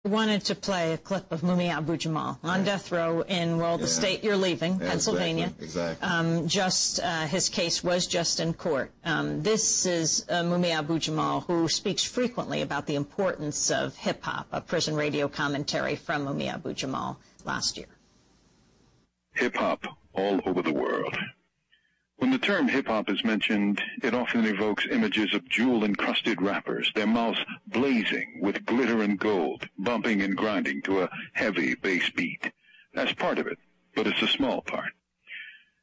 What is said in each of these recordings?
Wanted to play a clip of Mumia Abu-Jamal on death row in, well, the state you're leaving, Pennsylvania. Exactly. His case was just in court. This is Mumia Abu-Jamal, who speaks frequently about the importance of hip-hop, a prison radio commentary from Mumia Abu-Jamal last year. Hip-hop all over the world. When the term hip-hop is mentioned, it often evokes images of jewel-encrusted rappers, their mouths blazing with glitter and gold, bumping and grinding to a heavy bass beat. That's part of it, but it's a small part.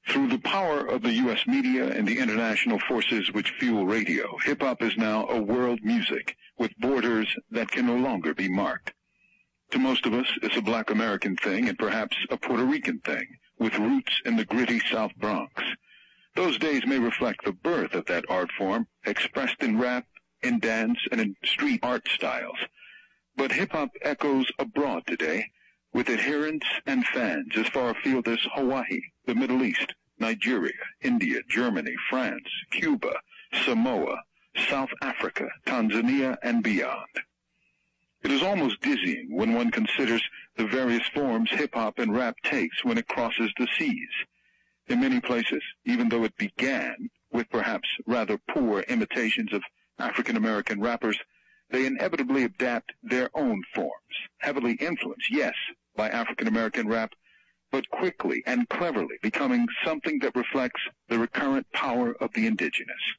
Through the power of the U.S. media and the international forces which fuel radio, hip-hop is now a world music with borders that can no longer be marked. To most of us, it's a black American thing and perhaps a Puerto Rican thing, with roots in the gritty South Bronx. Those days may reflect the birth of that art form, expressed in rap, in dance, and in street art styles. But hip-hop echoes abroad today, with adherents and fans as far afield as Hawaii, the Middle East, Nigeria, India, Germany, France, Cuba, Samoa, South Africa, Tanzania, and beyond. It is almost dizzying when one considers the various forms hip-hop and rap takes when it crosses the seas. In many places, even though it began with perhaps rather poor imitations of African-American rappers, they inevitably adapt their own forms, heavily influenced, yes, by African-American rap, but quickly and cleverly becoming something that reflects the recurrent power of the indigenous.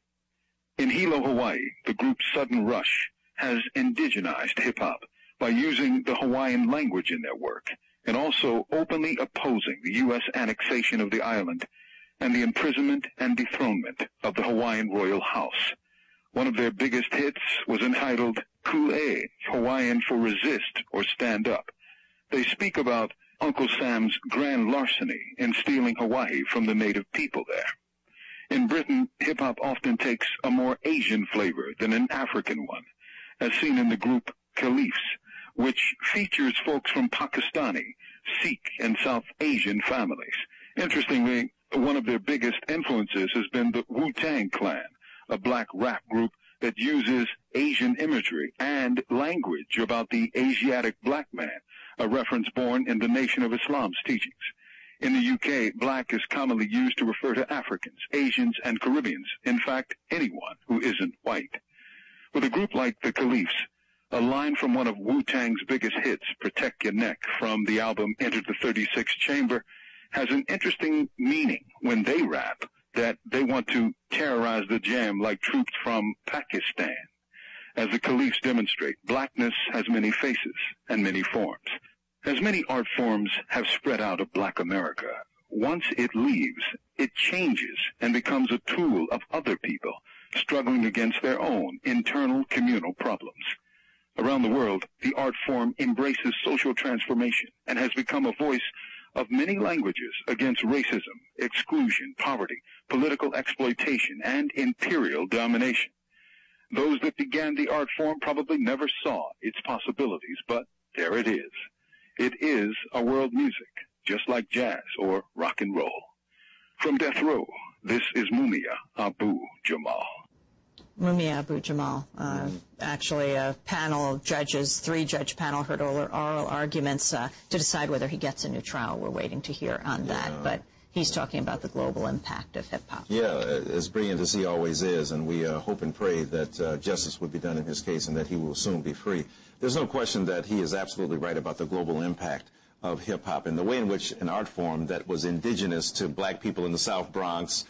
In Hilo, Hawaii, the group Sudden Rush has indigenized hip-hop by using the Hawaiian language in their work, and also openly opposing the U.S. annexation of the island and the imprisonment and dethronement of the Hawaiian royal house. One of their biggest hits was entitled Kule, Hawaiian for resist or stand up. They speak about Uncle Sam's grand larceny in stealing Hawaii from the native people there. In Britain, hip-hop often takes a more Asian flavor than an African one, as seen in the group Caliphs, which features folks from Pakistani, Sikh, and South Asian families. Interestingly, one of their biggest influences has been the Wu-Tang Clan, a black rap group that uses Asian imagery and language about the Asiatic black man, a reference born in the Nation of Islam's teachings. In the UK, black is commonly used to refer to Africans, Asians, and Caribbeans, in fact, anyone who isn't white. With a group like the Caliphs, a line from one of Wu-Tang's biggest hits, Protect Your Neck, from the album Enter the 36th Chamber, has an interesting meaning when they rap that they want to terrorize the jam like troops from Pakistan. As the Caliphs demonstrate, blackness has many faces and many forms. As many art forms have spread out of black America, once it leaves, it changes and becomes a tool of other people struggling against their own internal communal problems. Around the world, the art form embraces social transformation and has become a voice of many languages against racism, exclusion, poverty, political exploitation, and imperial domination. Those that began the art form probably never saw its possibilities, but there it is. It is a world music, just like jazz or rock and roll. From death row, this is Mumia Abu-Jamal. Mumia Abu-Jamal, actually a panel of judges, three-judge panel, heard oral arguments to decide whether he gets a new trial. We're waiting to hear on that, but he's talking about the global impact of hip-hop. Yeah, as brilliant as he always is, and we hope and pray that justice would be done in his case and that he will soon be free. There's no question that he is absolutely right about the global impact of hip-hop and the way in which an art form that was indigenous to black people in the South Bronx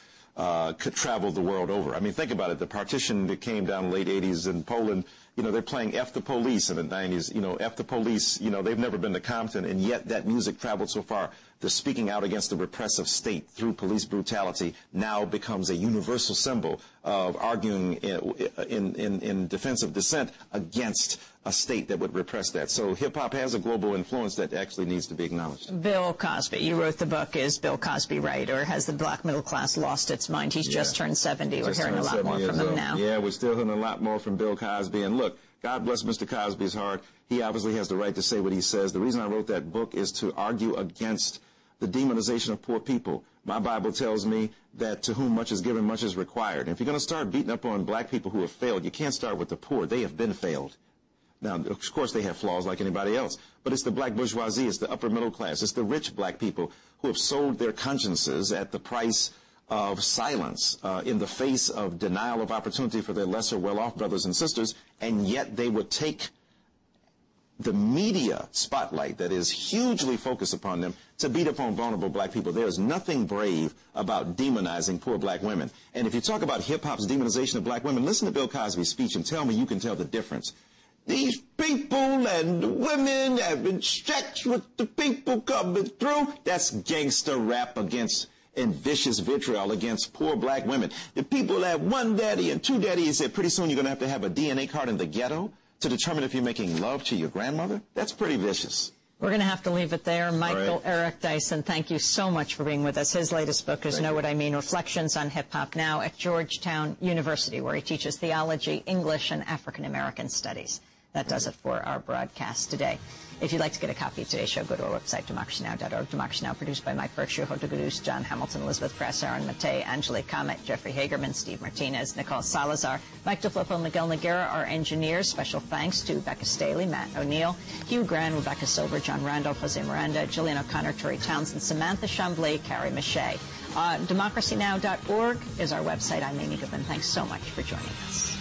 could travel the world over. I mean, think about it. The partition that came down in the late 80s in Poland, you know, they're playing F the Police in the 90s. You know, F the Police, you know, they've never been to Compton, and yet that music traveled so far. The speaking out against the repressive state through police brutality now becomes a universal symbol of arguing in defense of dissent against a state that would repress that. So hip-hop has a global influence that actually needs to be acknowledged. Bill Cosby, you wrote the book, Is Bill Cosby Right, or has the black middle class lost its mind? He's just turned 70. We're hearing a lot more from him now. Yeah, we're still hearing a lot more from Bill Cosby. And look, God bless Mr. Cosby's heart. He obviously has the right to say what he says. The reason I wrote that book is to argue against the demonization of poor people. My Bible tells me that to whom much is given, much is required. And if you're going to start beating up on black people who have failed, you can't start with the poor. They have been failed. Now, of course, they have flaws like anybody else, but it's the black bourgeoisie, it's the upper middle class, it's the rich black people who have sold their consciences at the price of silence in the face of denial of opportunity for their lesser well-off brothers and sisters, and yet they would take the media spotlight that is hugely focused upon them to beat up on vulnerable black people. There is nothing brave about demonizing poor black women. And if you talk about hip-hop's demonization of black women, listen to Bill Cosby's speech and tell me you can tell the difference. These people and the women having sex with the people coming through, that's gangster rap against and vicious vitriol against poor black women. The people that have one daddy and two daddies, he said pretty soon you're going to have a DNA card in the ghetto to determine if you're making love to your grandmother. That's pretty vicious. We're going to have to leave it there. Michael Eric Dyson, thank you so much for being with us. His latest book is Know What I Mean, Reflections on Hip-Hop, now at Georgetown University, where he teaches theology, English, and African-American studies. That does it for our broadcast today. If you'd like to get a copy of today's show, go to our website, democracynow.org. Democracy Now! Produced by Mike Berkshire, Hoda Gudus, John Hamilton, Elizabeth Kress, Aaron Matei, Angelique Comet, Jeffrey Hagerman, Steve Martinez, Nicole Salazar, Mike DeFlippo, Miguel Noguera, our engineers. Special thanks to Becca Staley, Matt O'Neill, Hugh Gran, Rebecca Silver, John Randolph, Jose Miranda, Jillian O'Connor, Tori Townsend, Samantha Chambly, Carrie Mache. Democracynow.org is our website. I'm Amy Goodman. Thanks so much for joining us.